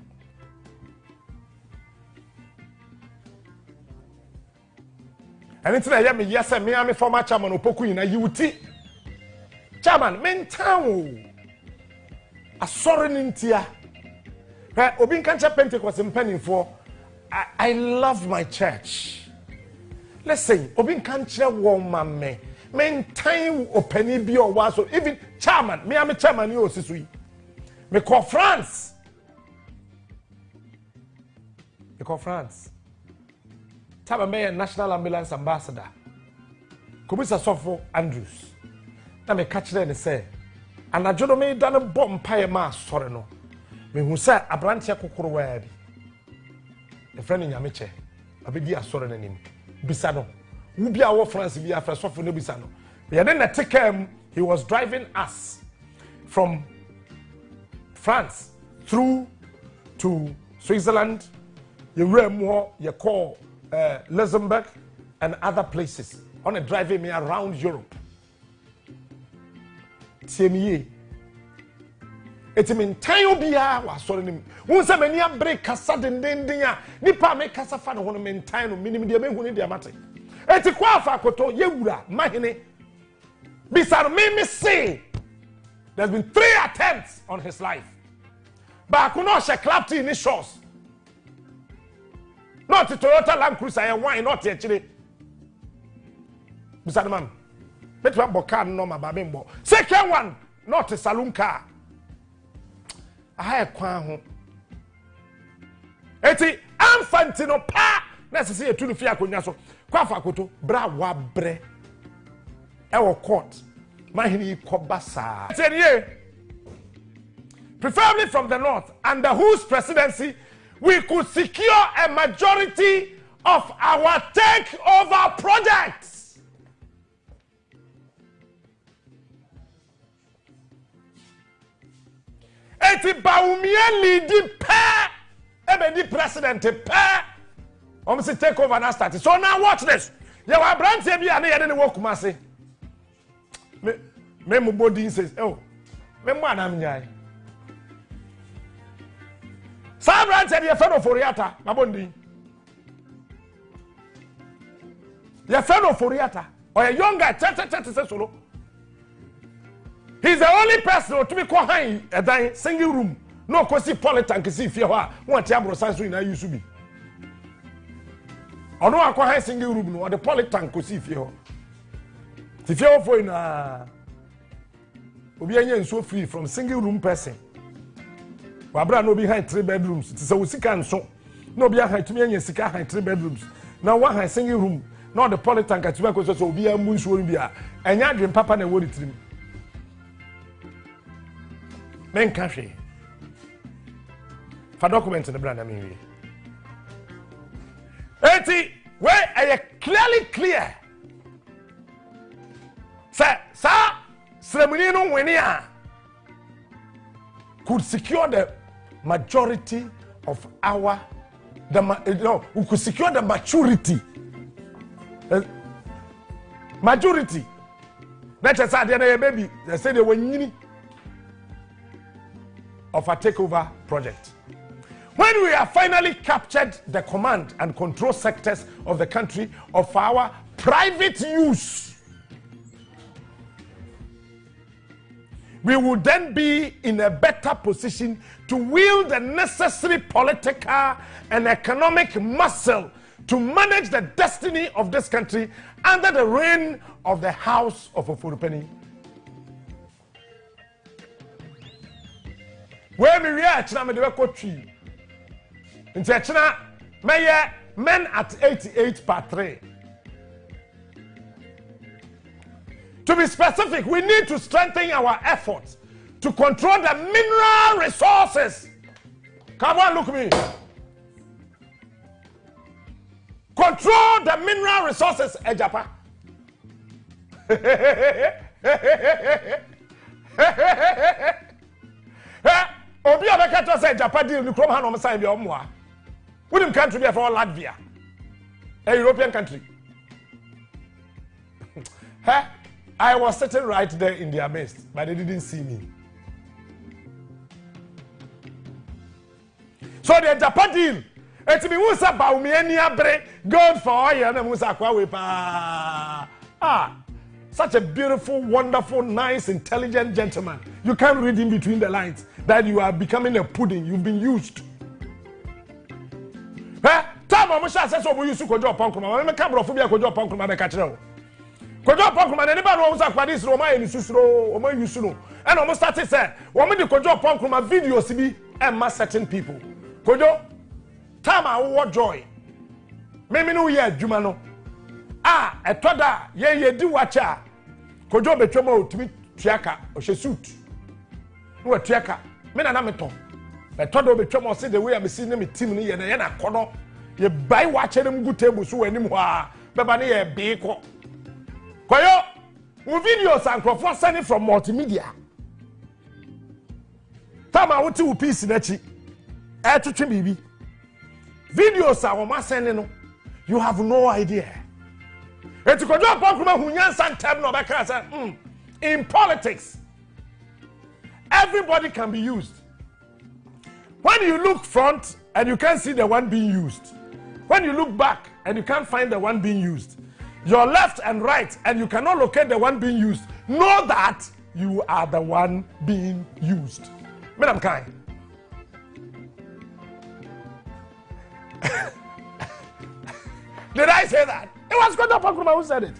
And it's like yes, me am former chairman of Poku in a UT. Chairman, mentan a sorry in tia. Obin Kancha Pentecost in penning for. I love my church. Listen, Obin Kancha woman me. Mentan openi bi or was so even chairman. Me am a chairman you sisui. Me call France. Me call France. Taba me National Ambulance Ambassador. Kubisa Sofo Andrews. Na me catch them and say, and I jono me done a bomb pie ma sorry no. Me who say Abrantia kokoro wabi. A friend in Yamiche. Abidi asore na nim. Bisano. Ubi awo France bi afra Sofo no bisano. Yeah, then Akyem, he was driving us from France through to Switzerland. You more you call Luxembourg and other places on a driving me around Europe. TME. It's mean time bia was sorry him. Who say many break kasa den ya. Nipa make kasa fa no mean time minimum de me hu ne de amate. Eti kwa fa koto yewura mahene. Bisar me say there's been 3 attempts on his life. But I she clapped in his shoes. Not the Toyota Land Cruiser and why not actually. Mr. Man, let me boka no ma babembo. Second one, not a saloon car. I have kwan ho. Eti Infantino pa na se ye tunu fi akonya so kwafa akoto bra wa bre e wo court mahini kobasa preferably from the north, under whose presidency we could secure a majority of our takeover projects. Eti Baumia leadi pair, the president pair. Almost take over and start. So now watch this. You are brand be and you didn't work massy. Me body says, oh, me madam nyai. Some brand said your friend of Foriata, Mabondi. Your friend of Foriata, or a young guy, solo. He's the only person to be called a single room. No cosmopolitan can see if you are one Tiabro Sansu in a used to be. Or no, I call single room, or the politan could see if you are. If you're for in a Obianian so free from single room person. Wabra no behind 3 bedrooms. It's a Usikan so. No behind to me and Sika behind 3 bedrooms. Now one has single room. Not the politan Katuako so be a moon will be a and Yadrin Papa and Woody Trim. Men country. For documents in the brand, I mean. 80, where are you clearly clear? Sir, Sremunino Winia could secure the majority of our, we could secure the maturity. Majority. That's a baby. They say they were needy of a takeover project. When we have finally captured the command and control sectors of the country of our private use, we will then be in a better position to wield the necessary political and economic muscle to manage the destiny of this country under the reign of the House of Ofurupeni. Where we are, China me de tree. In China, men at 88 per 3. To be specific, we need to strengthen our efforts to control the mineral resources. Come on, look at me. Control the mineral resources, Ejapa. Obi abeka say Japan deal ni krom ha no msan bi omwa. Wouldn't country be for Latvia, a European country. I was sitting right there in their midst, but they didn't see me. So the Japan deal, it be Musa Baumia bre gold for oil and Musa Kwawepa. Such a beautiful, wonderful, nice, intelligent gentleman. You can't read in between the lines that you are becoming a pudding. You've been used. Time I'm sure says we used to go to Punkuma. I'm a camera of Phobia go to Punkuma. I catch you. Go to Punkuma. Anybody knows about this Roma and Susro, Oma Yusuno. And almost started saying, woman, the Kojo Punkuma video CB and mass certain people. Kojo, time I want joy. Maybe no year, Jumano. A toda ye do watcha. Kojo bechomo to me tiaka or she suit. No tiaka. Men and ameton. A toda bechomo see the way I'm seeing them timmy and a corner. Ye buy watching them good tables so anymore. Babani a big. Koyo, videos and for sending from multimedia. Tama wuti u piece nechi. To chimibi. Videos are on sending. You have no idea. In politics, everybody can be used. When you look front and you can't see the one being used, when you look back and you can't find the one being used, your left and right and you cannot locate the one being used, know that you are the one being used. Madam Kai. Did I say that? It was Kojo Pankuma who said it.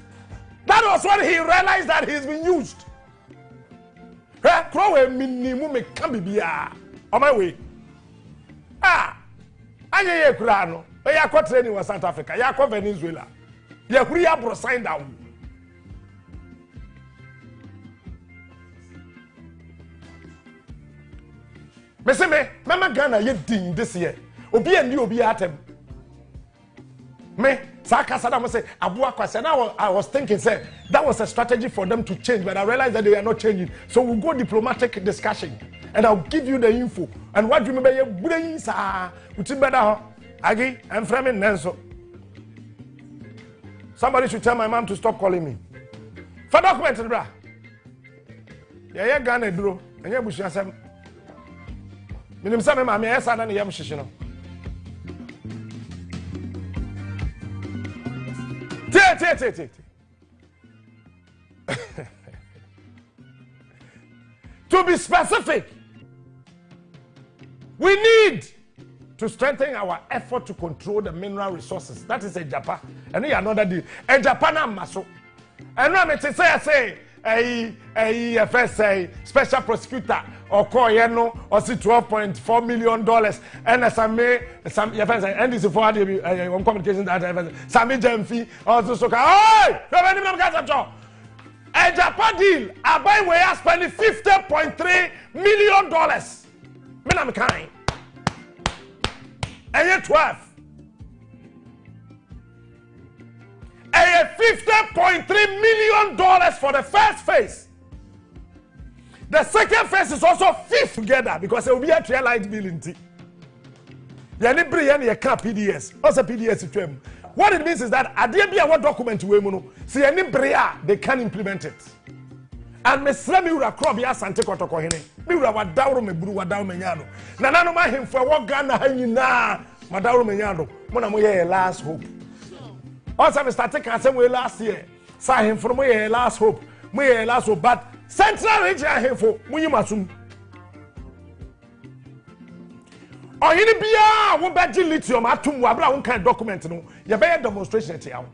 That was when he realized that he's been used. Crow a minimum can be on my way. Anye ye kurano. ya kwa training wa South Africa, ya kwa Venezuela. Ya kuri ya bro sign down. Me say me, mama Ghana ye ding this year. Obi and you obi atem. Me, Sakasada must say, Abua Kwasi. Now I was thinking, say, that was a strategy for them to change, but I realized that they are not changing. So we'll go diplomatic discussion, and I'll give you the info. And what do you remember? Your brains are, which is better. Agi, I'm framing Nenso. Somebody should tell my mom to stop calling me. For documents, bra. Yeah, Ghana, bro. And yeah, Bush, I'm. Minim Sammy, my yes, I don't know. Shishino. To be specific, we need to strengthen our effort to control the mineral resources. That is a Japan. And another deal. A Japan and Maso. And I'm to say, a FSA special prosecutor or Koyeno or see $12.4 million and some and this is for on communication that Sami Jemfi also so a Japan deal I buy we are spending $50.3 million. Me am kind. And yet 12. $50.3 million for the first phase. The second phase is also fifth together because it will be a trial light bill in T. Yani bring any can't PDS. Also PDS to them. What it means is that at the end of what document we mono, see any brea they can implement it. And me slam you a crop ya sante kotoko hene. Me wa dawro me buru wa dawo me nyano. Na nanu ma hemfo wo Ghana hanyina ma dawro me nyano. Mo na mo ye last hope. Also, we started canceling way last year. Saw him from my last hope. My last hope. But Central Region him for Muyimasum. Or any beer, one bad lithium, atum, wabra, one kind document. No, you better demonstration at you.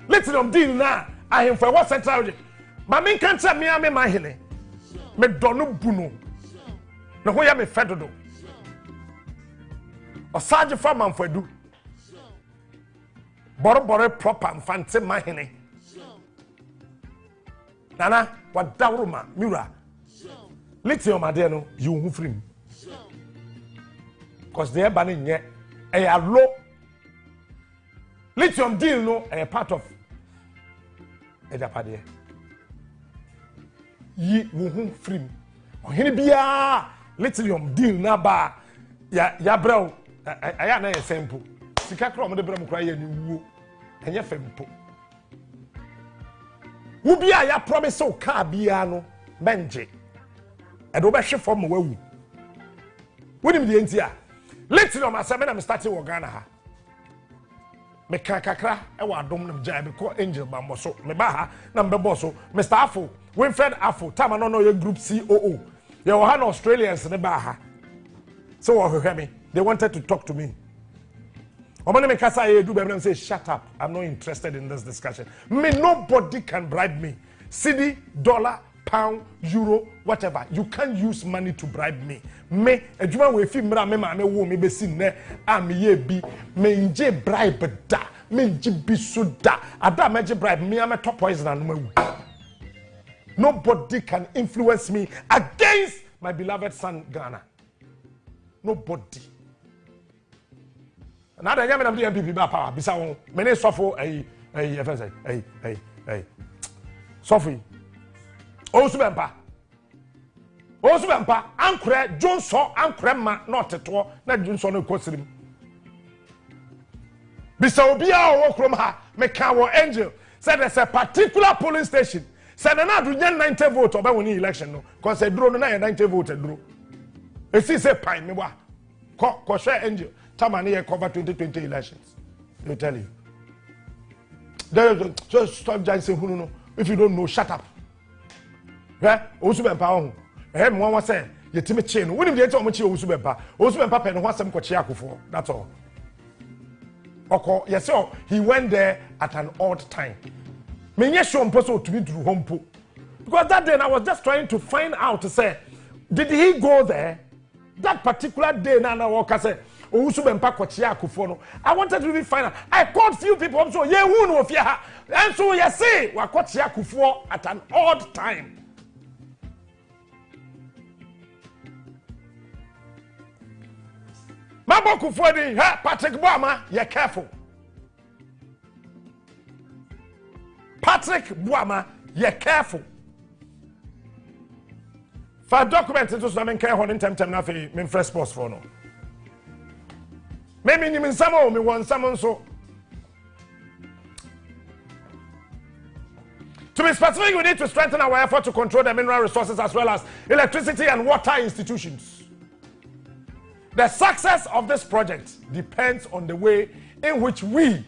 Lithium deal now. I am for what Central Region. My main can't tell me, I'm in my hene. Me donu bunu. No, who am a federal. Or Sergeant Farman for do. Boro proper mfante mahene. Nana, what dawruma, mura. Lithium ade no, you hu free. Cause they are banning yet a low lithium deal no a part of a Japan. Ye hu free. Oh, here be lithium deal na ba ya bro. I na simple. Sika kro mo de bra mo kra ya ni wuo. Enye fempo. Wo bia ya promise o ka bia no menje. E do be hwe form wawu. Wonim de enti a. Lithium aseme na me start wo Ghana ha. Me kakra e wa dom na mjai be ko angel bambo so. Me ba ha na mbe boss so. Mr. Afo, Winfred Afo, time no your group COO. You were an Australians ne ba ha. So what hear me? They wanted to talk to me. Say, shut up. I'm not interested in this discussion. Me, nobody can bribe me. CD, dollar, pound, euro, whatever. You can't use money to bribe me. Me, a juma we fi mra me ma me wo me be sin ne am ye bi me nje bribe da. Me nje bi so da. Ada me nje bribe me am top poison and me. Nobody can influence me against my beloved son Ghana. Nobody. Now the Yemen of the MPP ba power. Bisa won. Many suffer Sophie. Osubempa. Ankre Johnson ankre ma not to na Johnson no kwosirim. Bisa obi a wo krom ha me ka wo angel said there's a particular polling station. Said na do 90 vote oba woni election no. Cause say duro no na 90 vote duro. E si say pine me wa. Ko share angel. Tamani cover 2020 elections. They tell you. Just stop saying who no. If you don't know, shut up. Yeah, Osubempa. One was saying, you Timmy chain. When you get on Osubempa, Osubempa pen was some Kochiakufo. That's all. Okay, yes, sir. He went there at an odd time. Me yes, show to be through home po. Because that day I was just trying to find out to say, did he go there? That particular day, Nana Walker said, Ousu bempa kochia Akuffo no. I wanted to be final. I called few people up so ye who no fear ha. And so you say wa kochia Akuffo at an odd time. Mabo Akuffo di ha Patrick Boama, ye careful. Patrick Boama, ye careful. For document to so men care holding temtem na fe men fresh post for no. Maybe you mean some me want someone so. To be specific, we need to strengthen our effort to control the mineral resources as well as electricity and water institutions. The success of this project depends on the way in which we,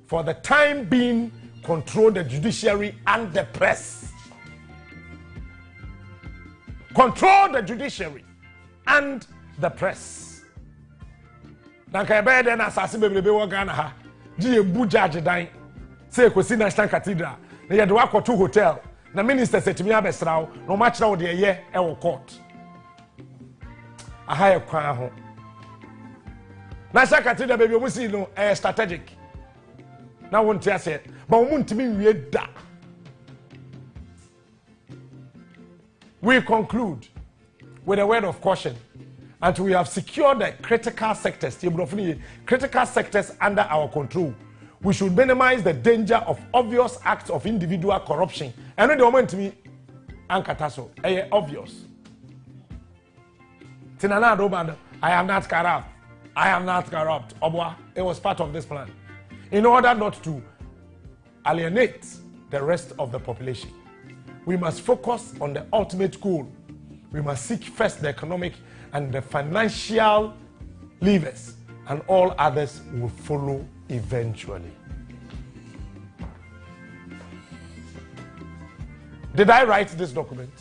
for the time being, control the judiciary and the press. Control the judiciary and the press. Nanka ebe de na asase bebrebe wo Ghana ha. Ji ebu judge dan. Say kwesi National Cathedral. Na ye de wakoto hotel. Na minister setimi abesrawo. No ma kira wo de ye e wo court. Aha ye kwan ho. National Cathedral bebi omu si no strategic. Na won tia se. Ba omu ntimi wie da. We conclude with a word of caution, and we have secured the critical sectors under our control. We should minimize the danger of obvious acts of individual corruption. And when the moment to me, Ankataso, obvious. Tinana, I am not corrupt. I am not corrupt. Obwa, it was part of this plan. In order not to alienate the rest of the population, we must focus on the ultimate goal. We must seek first the economic and the financial levers, and all others will follow eventually. Did I write this document?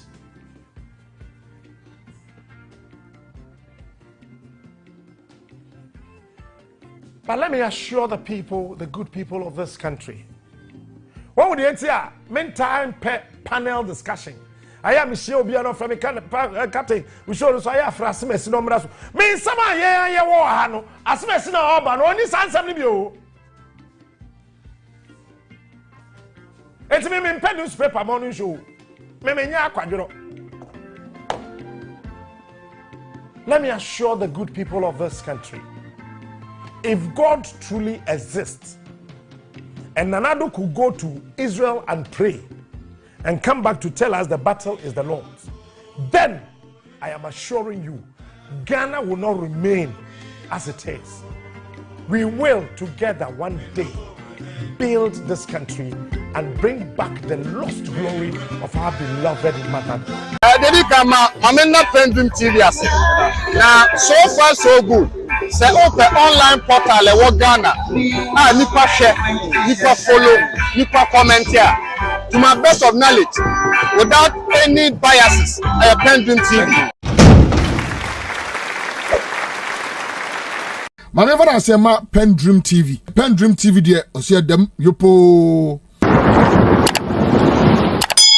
But let me assure the people, the good people of this country, what would the answer? Meantime, panel discussion. I am Michelle Biano from the captain. We show us I have Frasimes no Mrasu. Me some ye war hano. As Messina Orban, only San Samibio. It's me in pen newspaper morning show. Memenya Quadro. Let me assure the good people of this country, if God truly exists, and Nanado could go to Israel and pray and come back to tell us the battle is the Lord's, then I am assuring you, Ghana will not remain as it is. We will together one day build this country and bring back the lost glory of our beloved mother. PENDREAM TV. Now, so far so good. Say open online portal e wo Ghana. Nipa share, nipa follow, nipa comment here. To my best of knowledge, without any biases, PENDREAM TV. My never say PENDREAM TV. PENDREAM TV there. Osia dem yopo.